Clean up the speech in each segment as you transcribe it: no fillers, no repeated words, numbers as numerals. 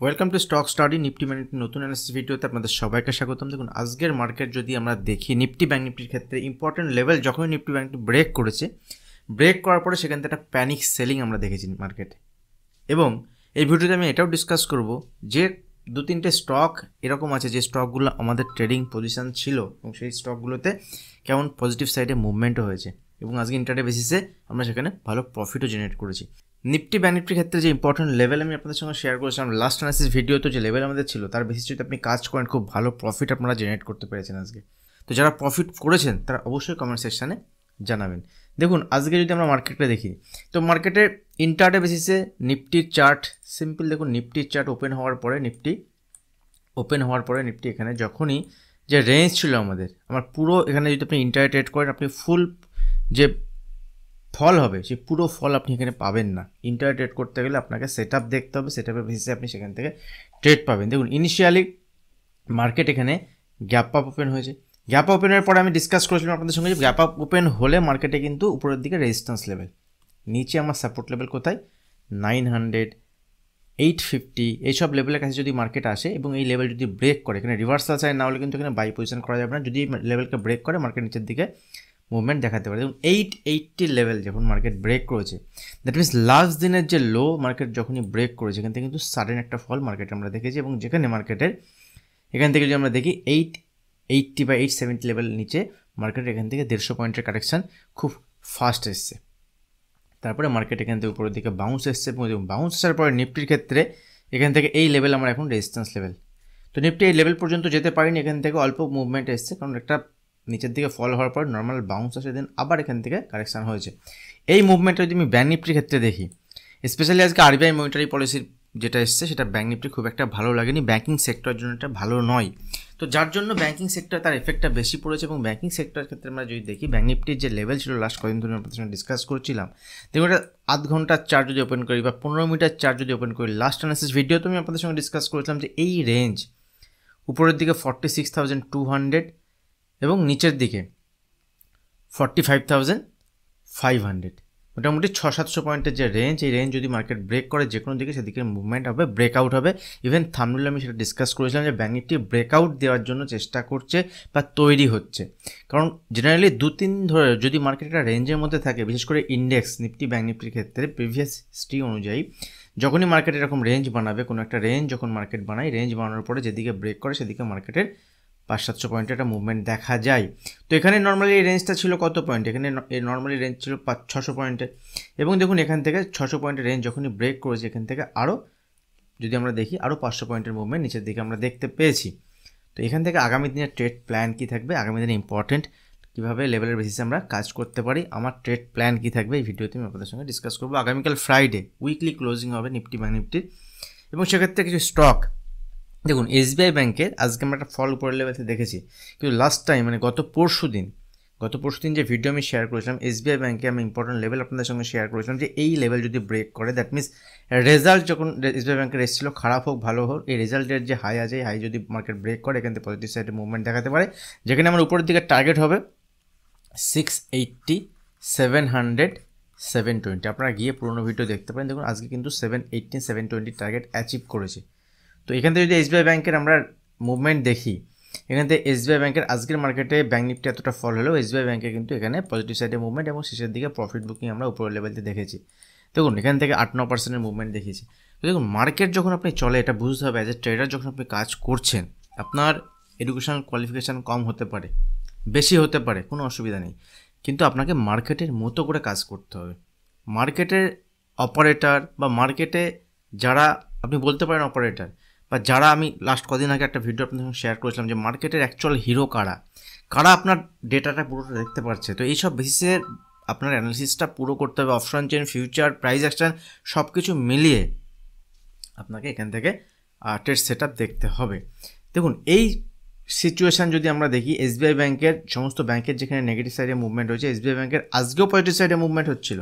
Welcome to stock study Nifty bank নিফটির নতুন analysis ভিডিওতে আপনাদের সবাইকে স্বাগতম। দেখুন আজকের মার্কেট যদি আমরা দেখি নিফটি ব্যাংক নিফটির ক্ষেত্রে ইম্পর্টেন্ট লেভেল যখনই নিফটি ব্যাংক নিফটি ব্রেক করেছে, ব্রেক করার পরে সেখান থেকে একটা প্যানিক সেলিং আমরা দেখেছি মার্কেটে। এবং এই ভিডিওতে আমি এটাও ডিসকাস করব যে দু তিনটে স্টক এরকম আছে যে স্টকগুলো আমাদের ট্রেডিং পজিশন ছিল এবং সেই স্টকগুলোতে কেমন পজিটিভ সাইডে মুভমেন্টও হয়েছে এবং আজকে ইন্টারডে বেসিসে আমরা সেখানে ভালো প্রফিটও জেনারেট করেছি। নিফটি ব্যাংক নিফটির ক্ষেত্রে যে ইম্পর্টেন্ট লেভেল আমি আপনাদের সঙ্গে শেয়ার করেছিলাম লাস্ট অ্যানালিসিস ভিডিওতে, যে লেভেল আমাদের ছিল তার বেসিস যদি আপনি কাজ করেন খুব ভালো প্রফিট আপনারা জেনারেট করতে পেরেছেন আজকে। তো যারা প্রফিট করেছেন তারা অবশ্যই কমেন্ট সেকশানে জানাবেন। দেখুন আজকে যদি আমরা মার্কেটে দেখি তো মার্কেটের ইন্টারডে বেসিসে নিফটির চার্ট সিম্পল দেখুন, নিফটির চার্ট ওপেন হওয়ার পরে নিফটি এখানে যখনই যে রেঞ্জ ছিল আমার পুরো এখানে যদি আপনি ইন্টারডে ট্রেড করেন আপনি ফুল যে ফল হবে সেই পুরো ফল আপনি এখানে পাবেন না। ইন্টারডে ট্রেড করতে গেলে আপনাকে সেট আপ দেখতে হবে, সেট আপের বেসিসে আপনি সেখান থেকে ট্রেড পাবেন। দেখুন ইনিশিয়ালি মার্কেট এখানে গ্যাপ আপ ওপেন হয়েছে, গ্যাপ আপ ওপেনের পরে আমি ডিসকাস করেছিলাম আপনাদের সঙ্গে যে গ্যাপ আপ ওপেন হলে মার্কেটে কিন্তু উপরের দিকে রেজিস্ট্যান্স লেভেল, নিচে আমার সাপোর্ট লেভেল কোথায় 900, 850 এইসব লেভেলের কাছে যদি মার্কেট আসে এবং এই লেভেল যদি ব্রেক করে, এখানে রিভার্সাল সাইড না হলে কিন্তু এখানে বাই পজিশন করা যাবে না। যদি লেভেলকে ব্রেক করে মার্কেট নিচের দিকে মুভমেন্ট দেখাতে পারে। দেখুন 880 লেভেল যখন মার্কেট ব্রেক করেছে, দ্যাট মিনস লাস্ট দিনের যে লো মার্কেট যখনই ব্রেক করেছে এখান থেকে কিন্তু সাডেন একটা ফল মার্কেট আমরা দেখেছি এবং যেখানে মার্কেটের এখান থেকে যদি আমরা দেখি 880 বা 870 লেভেল নিচে মার্কেট এখান থেকে 150 পয়েন্টের কারেকশান খুব ফাস্ট এসছে। তারপরে মার্কেট এখান থেকে উপরের দিকে বাউন্স এসছে এবং বাউন্স আসার পরে নিফটির ক্ষেত্রে এখান থেকে এই লেভেল আমার এখন রেজিস্ট্যান্স লেভেল। তো নিফটি এই লেভেল পর্যন্ত যেতে পারিনি, এখান থেকে অল্প মুভমেন্ট এসছে কারণ একটা নিচের দিকে ফল হওয়ার পর নর্মাল বাউন্স আসে, দেন আবার এখান থেকে কারেকশান হয়েছে। এই মুভমেন্টটা যদি আমি ব্যাংক নিফটির ক্ষেত্রে দেখি, স্পেশালি আজকে আরবিআই মনিটারি পলিসির যেটা এসছে সেটা ব্যাংক নিফটি খুব একটা ভালো লাগেনি, ব্যাংকিং সেক্টরের জন্য এটা ভালো নয়। তো যার জন্য ব্যাংকিং সেক্টর তার এফেক্টটা বেশি পড়েছে এবং ব্যাংকিং সেক্টরের ক্ষেত্রে আমরা যদি দেখি ব্যাংক নিফটির যে লেভেল ছিল লাস্ট কদিন ধরে আপনাদের সঙ্গে ডিসকাস করছিলাম, দেখুন এটা আধ ঘন্টার চার্ট যদি ওপেন করি বা 15 মিনিটের চার্ট যদি ওপেন করি, লাস্ট অ্যানালিসিস ভিডিওতে আমি আপনাদের সঙ্গে ডিসকাস করেছিলাম যে এই রেঞ্জ উপরের দিকে 46,200 এবং নিচের দিকে 45,500, মোটামুটি 600-700 পয়েন্টের যে রেঞ্জ, এই রেঞ্জ যদি মার্কেট ব্রেক করে যে কোনো দিকে সেদিকে মুভমেন্ট হবে, ব্রেকআউট হবে। ইভেন থাম্বনেলে আমি সেটা ডিসকাস করেছিলাম যে ব্যাংক নিফটি ব্রেকআউট দেওয়ার জন্য চেষ্টা করছে বা তৈরি হচ্ছে। কারণ জেনারেলি 2-3 ধরে যদি মার্কেট একটা রেঞ্জের মধ্যে থাকে, বিশেষ করে ইন্ডেক্স নিফটি ব্যাংক নিফটির ক্ষেত্রে প্রিভিয়াস হিস্ট্রি অনুযায়ী যখনই মার্কেট এরকম রেঞ্জ বানাবে, কোনো একটা রেঞ্জ যখন মার্কেট বানায়, রেঞ্জ বানানোর পরে যেদিকে ব্রেক করে সেদিকে মার্কেটের 500-700 পয়েন্টের একটা মুভমেন্ট দেখা যায়। তো এখানে নর্মালি এই রেঞ্জটা ছিল কত পয়েন্ট, এখানে নর্মালি রেঞ্জ ছিল 500-600 পয়েন্টের এবং দেখুন এখান থেকে 600 পয়েন্টের রেঞ্জ যখনই ব্রেক করেছে এখান থেকে আরও যদি আমরা দেখি আরও 500 পয়েন্টের মুভমেন্ট নিচের দিকে আমরা দেখতে পেয়েছি। তো এখান থেকে আগামী দিনের ট্রেড প্ল্যান কী থাকবে, আগামী দিনে ইম্পর্টেন্ট কীভাবে লেভেলের বেসিসে আমরা কাজ করতে পারি, আমার ট্রেড প্ল্যান কী থাকবে এই ভিডিওতে আমি আপনাদের সঙ্গে ডিসকাস করবো। আগামীকাল ফ্রাইডে উইকলি ক্লোজিং হবে নিফটি ব্যাংক নিফটির এবং সেক্ষেত্রে কিছু স্টক দেখুন এসবিআই ব্যাংকের আজকে আমরা একটা ফল উপরের লেভেলে দেখেছি, কিন্তু লাস্ট টাইম মানে গত পরশু দিন যে ভিডিও আমি শেয়ার করেছিলাম এসবিআই ব্যাংকে আমি ইম্পর্টেন্ট লেভেল আপনাদের সঙ্গে শেয়ার করেছিলাম যে এই লেভেল যদি ব্রেক করে দ্যাট মিনস রেজাল্ট যখন এসবিআই ব্যাংকের এসেছিলো খারাপ হোক ভালো হোক, এই রেজাল্টের যে হাই আছে হাই যদি মার্কেট ব্রেক করে এখান থেকে পজিটিভ সাইডে মুভমেন্ট দেখাতে পারে, যেখানে আমার উপরের দিকে টার্গেট হবে 680, 700, 720। আপনারা গিয়ে পুরোনো ভিডিও দেখতে পারেন। দেখুন আজকে কিন্তু 780, 720 টার্গেট অ্যাচিভ করেছে। তো এখান থেকে যদি এসবিআই ব্যাংকের আমরা মুভমেন্ট দেখি, এখান থেকে এসবিআই ব্যাংকের আজকের মার্কেটে ব্যাংক নিফটি এতটা ফল হলেও এসবিআই ব্যাংকে কিন্তু এখানে পজিটিভ সাইডে মুভমেন্ট এবং শেষের দিকে প্রফিট বুকিং আমরা উপরের লেভেলতে দেখেছি। দেখুন এখান থেকে 8-9% মুভমেন্ট দেখিয়েছি। তো দেখুন মার্কেট যখন আপনি চলে এটা বুঝতে হবে, অ্যাজ এ ট্রেডার যখন আপনি কাজ করছেন আপনার এডুকেশনাল কোয়ালিফিকেশান কম হতে পারে, বেশি হতে পারে, কোনো অসুবিধা নেই, কিন্তু আপনাকে মার্কেটের মতো করে কাজ করতে হবে। মার্কেটের অপারেটর বা মার্কেটে যারা আপনি বলতে পারেন অপারেটর বা যারা আমি লাস্ট কদিন আগে একটা ভিডিও আপনাদের সঙ্গে শেয়ার করেছিলাম যে মার্কেটের অ্যাকচুয়াল হিরো কারা আপনার ডেটাটা পুরোটা দেখতে পাচ্ছে। তো এইসব বেসিসে আপনার অ্যানালিসিসটা পুরো করতে হবে, option chain, future, price action সব কিছু মিলিয়ে আপনাকে এখান থেকে ট্রেড সেট আপ দেখতে হবে। দেখুন এই সিচুয়েশান যদি আমরা দেখি এসবিআই ব্যাংকের সমস্ত ব্যাংকের যেখানে নেগেটিভ সাইডে মুভমেন্ট হয়েছে, এসবিআই ব্যাংকের আজকেও পজিটিভ সাইডে মুভমেন্ট হচ্ছিল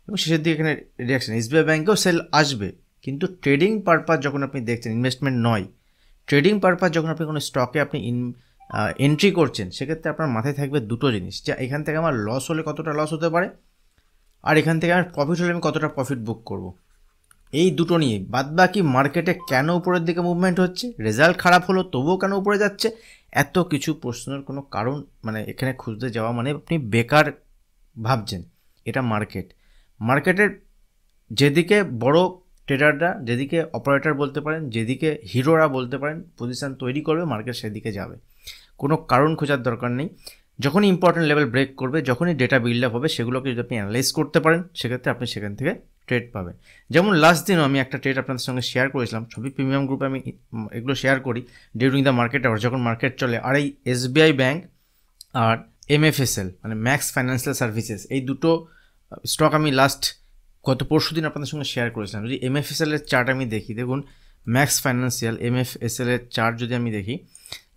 এবং শেষের দিকে এখানে রিয়াকশন, এসবিআই ব্যাংকেও সেল আসবে, কিন্তু ট্রেডিং পারপাস যখন আপনি দেখছেন, ইনভেস্টমেন্ট নয়, ট্রেডিং পারপাস যখন আপনি কোনো স্টকে আপনি এন্ট্রি করছেন সেক্ষেত্রে আপনার মাথায় থাকবে দুটো জিনিস, যে এখান থেকে আমার লস হলে কতটা লস হতে পারে আর এখান থেকে আমার প্রফিট হলে আমি কতটা প্রফিট বুক করব। এই দুটো নিয়ে বাদবাকি মার্কেটে কেন উপরের দিকে মুভমেন্ট হচ্ছে, রেজাল্ট খারাপ হলো তবুও কেন উপরে যাচ্ছে, এত কিছু প্রশ্নের কোনো কারণ মানে এখানে খুঁজতে যাওয়া মানে আপনি বেকার ভাবছেন। এটা মার্কেটের যেদিকে বড় ট্রেডাররা, যেদিকে অপারেটর বলতে পারেন, যেদিকে হিরোরা বলতে পারেন পজিশান তৈরি করবে, মার্কেট সেদিকে যাবে। কোনো কারণ খোঁজার দরকার নেই। যখনই ইম্পর্টেন্ট লেভেল ব্রেক করবে, যখনই ডেটা বিল্ড আপ হবে, সেগুলোকে যদি আপনি অ্যানালাইজ করতে পারেন, সেক্ষেত্রে আপনি সেখান থেকে ট্রেড পাবেন। যেমন লাস্ট দিনও আমি একটা ট্রেড আপনাদের সঙ্গে শেয়ার করেছিলাম, সবই প্রিমিয়াম গ্রুপে আমি এগুলো শেয়ার করি ডিউরিং দ্য মার্কেট আওয়ার, যখন মার্কেট চলে। আর এই SBI ব্যাঙ্ক আর MFSL মানে ম্যাক্স ফাইন্যান্সিয়াল সার্ভিসেস, এই দুটো স্টক আমি গত পরশু দিন আপনাদের সঙ্গে শেয়ার করেছিলাম। যদি MFSL এর চার্ট আমি দেখি, দেখুন ম্যাক্স ফাইন্যান্সিয়াল MFSL এর চার্ট যদি আমি দেখি,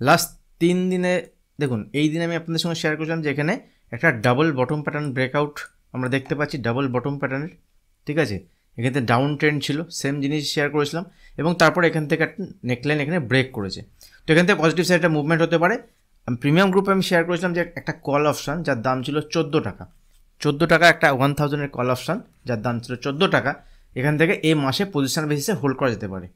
লাস্ট 3 দিনে দেখুন, এই দিনে আমি আপনাদের সঙ্গে শেয়ার করেছিলাম যে এখানে একটা ডাবল বটম প্যাটার্ন ব্রেকআউট আমরা দেখতে পাচ্ছি, ডাবল বটম প্যাটার্নের, ঠিক আছে। এখান থেকে ডাউন ট্রেন্ড ছিল, সেম জিনিস শেয়ার করেছিলাম, এবং তারপর এখান থেকে একটা নেকলাইন এখানে ব্রেক করেছে। তো এখান থেকে পজিটিভ সাইড একটা মুভমেন্ট হতে পারে। প্রিমিয়াম গ্রুপে আমি শেয়ার করেছিলাম যে একটা কল অপশান যার দাম ছিল 14 টাকা, 14 টাকা একটা 1000-এর কল অপশান যার দাম ছিল 14 টাকা, এখান থেকে এই মাসে পজিশন বেসিসে হোল্ড করা যেতে পারে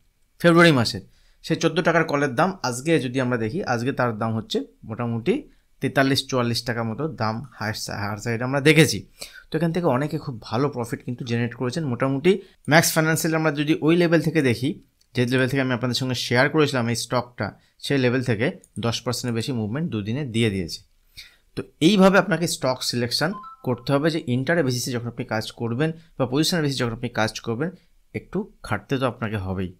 ফেব্রুয়ারি মাসে। সেই 14 টাকার কলের দাম আজকে যদি আমরা দেখি, আজকে তার দাম হচ্ছে মোটামুটি 43-44 টাকা মতো দাম হায়ার সাইডে আমরা দেখেছি। তো এখান থেকে অনেকে খুব ভালো প্রফিট কিন্তু জেনারেট করেছেন। মোটামুটি ম্যাক্স ফাইন্যান্সিয়াল আমরা যদি ওই লেভেল থেকে দেখি, যে লেভেল থেকে আমি আপনাদের সঙ্গে শেয়ার করেছিলাম এই স্টকটা, সেই লেভেল থেকে 10%-এর বেশি মুভমেন্ট দুদিনে দিয়ে দিয়েছে। তো এইভাবে আপনাকে স্টক সিলেকশন করতে হবে, যে ইন্টারে বেসিসে যখন আপনি কাজ করবেন বা পজিশনের বেসিসে যখন আপনি কাজ করবেন, একটু খাটতে তো আপনাকে হবেই।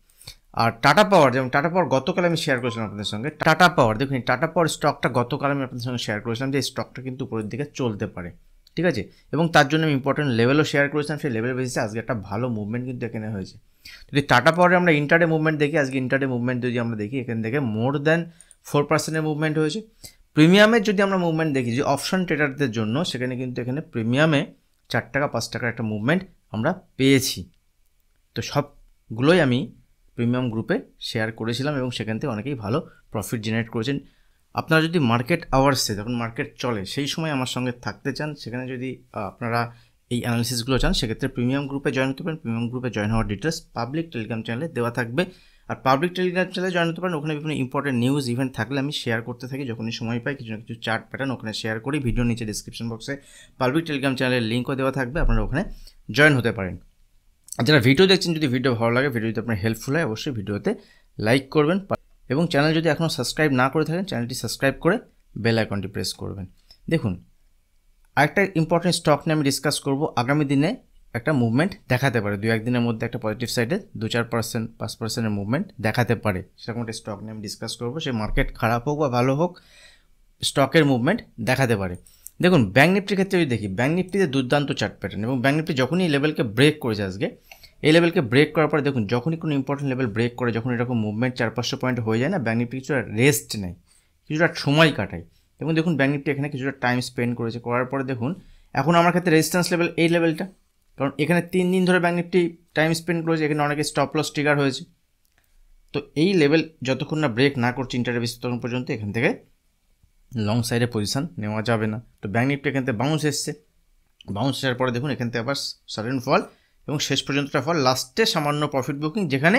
আর টাটা পাওয়ার, যেমন টাটা পাওয়ার গতকাল আমি শেয়ার করেছিলাম আপনাদের সঙ্গে, টাটা পাওয়ার দেখুন, টাটা পাওয়ার স্টকটা গতকাল আমি আপনাদের সঙ্গে শেয়ার করেছিলাম যে স্টকটা কিন্তু উপরের দিকে চলতে পারে, ঠিক আছে, এবং তার জন্য আমি ইম্পর্টেন্ট লেভেলও শেয়ার করেছিলাম। সেই লেভেল বেসিসে আজকে একটা ভালো মুভমেন্ট কিন্তু এখানে হয়েছে। যদি টাটা পাওয়ারে আমরা ইন্টারডে মুভমেন্ট দেখি, আজকে ইন্টারডে মুভমেন্ট যদি আমরা দেখি, এখান থেকে মোর দ্যান 4%-এর মুভমেন্ট হয়েছে। প্রিমিয়ামের যদি আমরা মুভমেন্ট দেখি, যে অপশন ট্রেডারদের জন্য, সেখানে কিন্তু এখানে প্রিমিয়ামে 4 টাকা 5 টাকার একটা মুভমেন্ট আমরা পেয়েছি। তো সবগুলোই আমি প্রিমিয়াম গ্রুপে শেয়ার করেছিলাম এবং সেখান থেকে অনেকেই ভালো প্রফিট জেনারেট করেছেন। আপনারা যদি মার্কেট আওয়ার্সে, যখন মার্কেট চলে সেই সময় আমার সঙ্গে থাকতে চান, সেখানে যদি আপনারা এই অ্যানালিসিসগুলো চান, সেক্ষেত্রে প্রিমিয়াম গ্রুপে জয়েন করবেন। প্রিমিয়াম গ্রুপে জয়েন হওয়ার ডিটেলস পাবলিক টেলিগ্রাম চ্যানেলে দেওয়া থাকবে। আর পাবলিক টেলিগ্রাম চ্যানেলে জয়েন হতে পারেন, ওখানে বিভিন্ন ইম্পর্টেন্ট নিউজ ইভেন্ট থাকলে আমি শেয়ার করতে থাকি, যখনই সময় পাই কিছু না কিছু চার্ট প্যাটার্ন ওখানে শেয়ার করি। ভিডিও নিচে ডিসক্রিপশন বক্সে পাবলিক টেলিগ্রাম চ্যানেলের লিঙ্কও দেওয়া থাকবে, আপনারা ওখানে জয়েন হতে পারেন। আর যারা ভিডিও দেখছেন, যদি ভিডিও ভালো লাগে, ভিডিও যদি আপনার হেল্পফুল হয়, অবশ্যই ভিডিওতে লাইক করবেন, এবং চ্যানেল যদি এখনও সাবস্ক্রাইব না করে থাকেন, চ্যানেলটি সাবস্ক্রাইব করে বেল আইকনটি প্রেস করবেন। দেখুন, আরেকটা ইম্পর্টেন্ট স্টক নিয়ে আমি ডিসকাস করব। আগামী দিনে একটা মুভমেন্ট দেখাতে পারে, 2-1 দিনের মধ্যে একটা পজিটিভ সাইডে 2-4%, 5%-এর মুভমেন্ট দেখাতে পারে, সেরকম একটা স্টক নিয়ে আমি ডিসকাস করবো। সে মার্কেট খারাপ হোক বা ভালো হোক, স্টকের মুভমেন্ট দেখাতে পারে। দেখুন, ব্যাঙ্ক নিফটির ক্ষেত্রে যদি দেখি, ব্যাঙ্ক নিফটিতে দুর্দান্ত চার্ট প্যাটার্ন, এবং ব্যাঙ্ক নিফটি যখনই এই লেভেলকে ব্রেক করেছে আজকে, এই লেভেলকে ব্রেক করার পরে দেখুন, যখনই কোনো ইম্পর্টেন্ট লেভেল ব্রেক করে, যখন এরকম মুভমেন্ট 400-500 পয়েন্ট হয়ে যায় না, ব্যাঙ্ক নিফটি কিছুটা রেস্ট নেয়, কিছুটা সময় কাটায়, এবং দেখুন ব্যাঙ্ক নিফটি এখানে কিছুটা টাইম স্পেন্ড করেছে। করার পরে দেখুন, এখন আমার ক্ষেত্রে রেজিস্ট্যান্স লেভেল এই লেভেলটা, কারণ এখানে 3 দিন ধরে ব্যাঙ্ক নিফটি টাইম স্পেন্ড করেছে, এখানে অনেকে স্টপ লস ট্রিগার হয়েছে। তো এই লেভেল যতক্ষণ না ব্রেক না করছে ইন্টারে বেসিস, তখন পর্যন্ত এখান থেকে লং সাইডে পজিশন নেওয়া যাবে না। তো ব্যাঙ্ক নিফটি এখান থেকে বাউন্স এসছে, বাউন্স আসার পরে দেখুন এখান থেকে আবার সাডেন ফল, এবং শেষ পর্যন্তটা ফল, লাস্টে সামান্য প্রফিট বুকিং, যেখানে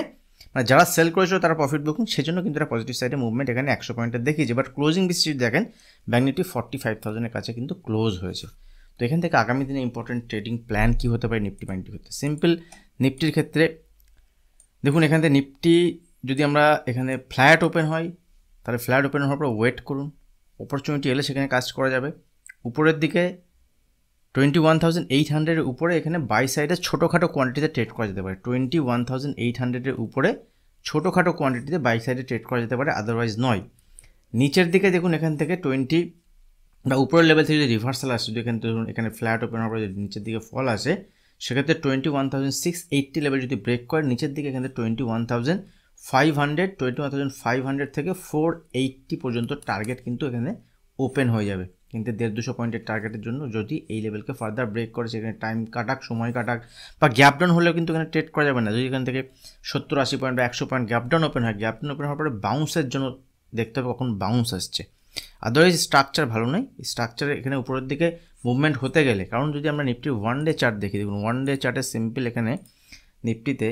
মানে যারা সেল করেছিল তারা প্রফিট বুকিং, সেজন্য কিন্তু একটা পজিটিভ সাইডে মুভমেন্ট এখানে 100 পয়েন্টের দেখিয়েছে। বাট ক্লোজিং বেসিস যদি দেখেন, ব্যাঙ্ক নিফটি 45,000-এর কাছে কিন্তু ক্লোজ হয়েছে। তো এখান থেকে আগামী দিনে ইম্পর্টেন্ট ট্রেডিং প্ল্যান কী হতে পারে নিফটি ব্যাঙ্ক নিফটির ক্ষেত্রে? সিম্পল, নিফটির ক্ষেত্রে দেখুন, এখান থেকে নিফটি যদি আমরা এখানে ফ্ল্যাট ওপেন হয়, তাহলে ফ্ল্যাট ওপেন হওয়ার পর ওয়েট করুন, অপরচুনিটি এলে সেখানে কাজ করা যাবে। উপরের দিকে 21,800-এর উপরে এখানে বাই সাইডে ছোটোখাটো কোয়ান্টিটিতে ট্রেড করা যেতে পারে। 21,800-এর উপরে ছোটোখাটো কোয়ান্টিটিতে বাই সাইডে ট্রেড করা যেতে পারে, আদারওয়াইজ নয়। নিচের দিকে দেখুন, এখান থেকে 20 বা উপরের লেভেল থেকে যদি রিভার্সাল আসে, যদি এখানে ধরুন এখানে ফ্ল্যাট ওপেন হওয়ার পরে যদি নিচের দিকে ফল আসে, সেক্ষেত্রে 21,680 লেভেল যদি ব্রেক করে, নিচের দিকে এখানে 21,500 থেকে 480 পর্যন্ত টার্গেট কিন্তু এখানে ওপেন হয়ে যাবে। কিন্তু 150-200 পয়েন্টের টার্গেটের জন্য যদি এই লেভেলকে ফার্দার ব্রেক করে, সেখানে টাইম কাটাক, সময় কাটাক বা গ্যাপ ডাউন হলেও কিন্তু এখানে ট্রেড করা যাবে না। যদি এখান থেকে 70-80 পয়েন্ট বা 100 পয়েন্ট গ্যাপ ডাউন ওপেন হয়, গ্যাপ ডাউন ওপেন হওয়ার পরে বাউন্সের জন্য দেখতে হবে কখন বাউন্স আসছে, আদারওয়াইজ স্ট্রাকচার ভালো নয়। স্ট্রাকচারে এখানে উপরের দিকে মুভমেন্ট হতে গেলে, কারণ যদি আমরা নিফটি 1 ডে চার্ট দেখি, দেখুন 1 ডে চার্টে সিম্পল এখানে নিফটিতে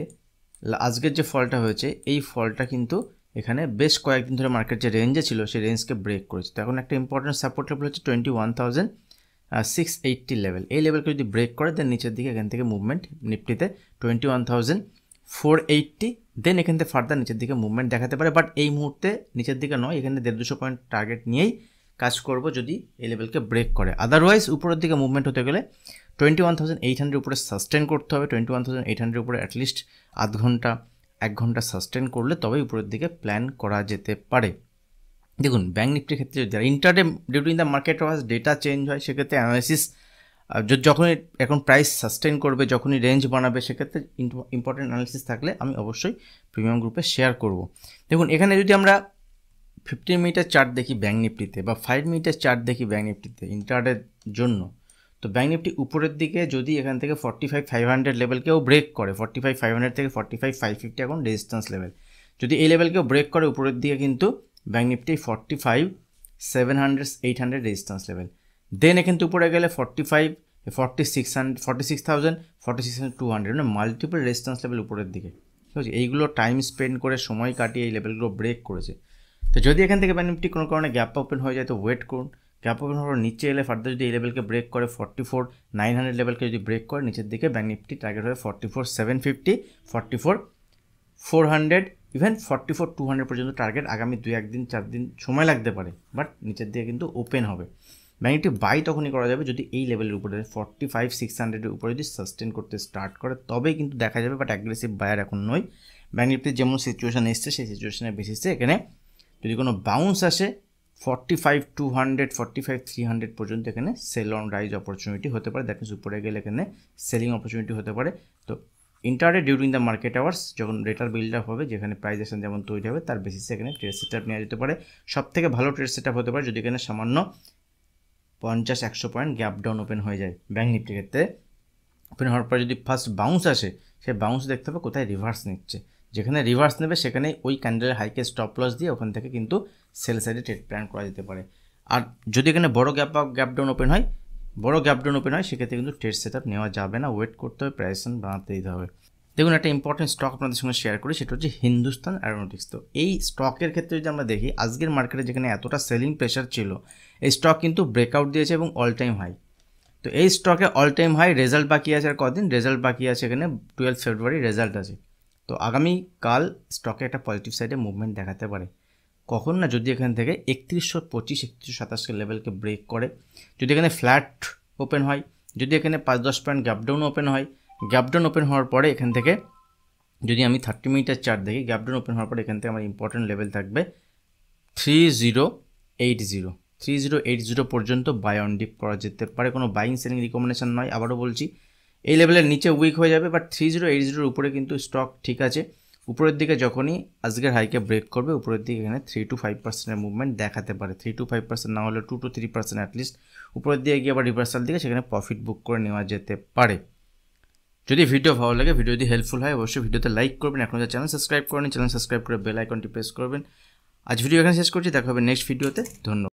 আজকের যে ফলটা হয়েছে এই ফলটা কিন্তু এখানে বেশ কয়েকদিন ধরে মার্কেট যে রেঞ্জে ছিল সেই রেঞ্জকে ব্রেক করেছে। তো এখন একটা ইম্পর্টেন্ট সাপোর্ট লেভেল হচ্ছে 21,680 লেভেল। এই লেভেলকে যদি ব্রেক করে দেন নিচের দিকে এখান থেকে মুভমেন্ট নিফটিতে 21,480, দেন এখান থেকে ফার্দার নিচের দিকে মুভমেন্ট দেখাতে পারে। বাট এই মুহূর্তে নিচের দিকে নয়, এখানে 150-200 পয়েন্ট টার্গেট নিয়েই কাজ করব যদি এই লেভেলকে ব্রেক করে। আদারওয়াইজ উপরের দিকে মুভমেন্ট হতে গেলে 21,800 উপরে সাস্টেন করতে হবে। 21,800 উপরে অ্যাটলিস্ট আধ ঘন্টা 1 ঘন্টা সাস্টেন করলে তবেই উপরের দিকে প্ল্যান করা যেতে পারে। দেখুন ব্যাঙ্ক নিফটির ক্ষেত্রে যারা intraday during the market hours data change হয়, সেক্ষেত্রে অ্যানালাইসিস যখনই এখন প্রাইস সাস্টেন করবে, যখনই রেঞ্জ বানাবে, সেক্ষেত্রে ইম্পর্টেন্ট অ্যানালিসিস থাকলে আমি অবশ্যই প্রিমিয়াম গ্রুপে শেয়ার করব। দেখুন এখানে যদি আমরা 15 মিনিটের চার্ট দেখি ব্যাঙ্ক নিফটিতে বা 5 মিনিটের চার্ট দেখি ব্যাঙ্ক নিফটিতে ইন্টারডের জন্য, তো ব্যাঙ্ক নিফটি উপরের দিকে যদি এখান থেকে 45,500 লেভেলকেও ব্রেক করে, 45,500 থেকে 45,550 এখন রেজিস্ট্যান্স লেভেল, যদি এই লেভেলকেও ব্রেক করে উপরের দিকে কিন্তু ব্যাঙ্ক নিফটি 45,700-800 রেজিস্ট্যান্স লেভেল। দেন এখান থেকে উপরে গেলে 46,000, 46,200 মানে মাল্টিপল রেজিস্ট্যান্স লেভেল উপরের দিকে। ঠিক আছে, এইগুলো টাইম স্পেন্ড করে সময় কাটিয়ে এই লেভেলগুলো ব্রেক করেছে। তো যদি এখান থেকে ব্যাঙ্ক নিফটি কোনো কারণে গ্যাপ ওপেন হয়ে যায় তো ওয়েট করুন। গ্যাপ ওপেন হওয়ার নিচে এলে ফার্দার যদি এই লেভেলকে ব্রেক করে 44,900 লেভেলকে যদি ব্রেক করে নিচের দিকে ব্যাঙ্ক নিফটি টার্গেট হবে 44,750, 44,400, ইভেন 44,200 পর্যন্ত টার্গেট। আগামী 2-1 দিন 4 দিন সময় লাগতে পারে, বাট নিচের দিকে কিন্তু ওপেন হবে। ব্যাঙ্ক নিফটি বাই তখনই করা যাবে যদি এই লেভেলের উপরে 45,600-এর উপরে যদি সাস্টেন করতে স্টার্ট করে, তবেই কিন্তু দেখা যাবে। বাট অ্যাগ্রেসিভ বায়ার এখন নয়। ব্যাঙ্ক নিফটির যেমন সিচুয়েশান এসছে সেই সিচুয়েশনের বেসিসে এখানে যদি কোনো বাউন্স আসে 45,200, 45,300 পর্যন্ত এখানে সেল অন রাইজ অপরচুনিটি হতে পারে। দ্যাট মিনস উপরে গেলে এখানে সেলিং অপরচুনিটি হতে পারে। তো intraday during the market hours যখন রেটার বিল্ড আপ হবে, যেখানে প্রাইজেশন যেমন তৈরি হবে, তার বেসিসে এখানে ট্রেড সেট আপ নেওয়া যেতে পারে। সব থেকে ভালো ট্রেড সেট আপ হতে পারে যদি এখানে সামান্য 50-100 পয়েন্ট গ্যাপ ডাউন ওপেন হয়ে যায়। ব্যাঙ্ক নিফটির ক্ষেত্রে ওপেন হওয়ার পর যদি ফার্স্ট বাউন্স আসে, সেই বাউন্স দেখতে হবে কোথায় রিভার্স নিচ্ছে। যেখানে রিভার্স নেবে সেখানে ওই ক্যান্ডেলের হাইকে স্টপ লস দিয়ে ওখান থেকে কিন্তু সেল সাইডে ট্রেড প্ল্যান করা যেতে পারে। আর যদি এখানে বড় গ্যাপ ডাউন ওপেন হয়, সেক্ষেত্রে কিন্তু ট্রেড সেট আপ নেওয়া যাবে না, ওয়েট করতে হবে, প্রাইসন বানাতে দিতে হবে। দেখুন একটা ইম্পর্টেন্ট স্টক আপনাদের সঙ্গে শেয়ার করি, সেটা হচ্ছে হিন্দুস্তান অ্যারোনটিক্স। তো এই স্টকের ক্ষেত্রে যদি আমরা দেখি আজকের মার্কেটে যেখানে এতটা সেলিং প্রেশার ছিল, এই স্টক কিন্তু ব্রেকআউট দিয়েছে এবং অল টাইম হাই। তো এই স্টকে অল টাইম হাই, রেজাল্ট বাকি আছে আর কদিন রেজাল্ট বাকি আছে, এখানে 12 ফেব্রুয়ারি রেজাল্ট আছে। তো আগামীকাল স্টকে একটা পজিটিভ সাইডে মুভমেন্ট দেখাতে পারে। কখন না, যদি এখান থেকে 3125, 3127 লেভেলকে ব্রেক করে, যদি এখানে ফ্ল্যাট ওপেন হয়, যদি এখানে 5-10 পয়েন্ট গ্যাপ ডাউন ওপেন হয়, গ্যাপ ডাউন ওপেন হওয়ার পরে এখান থেকে যদি আমি 30 মিনিটের চার্ট দেখি, গ্যাপ ডাউন ওপেন হওয়ার পরে এখান থেকে আমার ইম্পর্টেন্ট লেভেল থাকবে 3080 পর্যন্ত বাই অন ডিপ করা যেতে পারে। কোনো বাইং সেলিং রিকমেন্ডেশন নয়, আবারও বলছি। এই লেভেলের নিচে উইক হয়ে যাবে, বাট 3080 উপরে কিন্তু স্টক ঠিক আছে। উপরের দিকে যখনই আজকের হাইকে ব্রেক করবে, উপরের দিকে এখানে 3-5% মুভমেন্ট দেখাতে পারে। 3-5% না হলে 2-3% অ্যাটলিস্ট উপরের দিকে গিয়ে আবার রিভার্সাল দিকে সেখানে প্রফিট বুক করে নেওয়া যেতে পারে। যদি ভিডিও ভালো লাগে, ভিডিও যদি হেল্পফুল হয়, অবশ্যই ভিডিওতে লাইক করবেন। এখন চ্যানেল সাবস্ক্রাইব করেন, চ্যানেল সাবস্ক্রাইব করে বেল আইকনটি প্রেস করবেন। আজ ভিডিও এখানে শেষ করছি, দেখা হবে নেক্সট ভিডিওতে। ধন্যবাদ।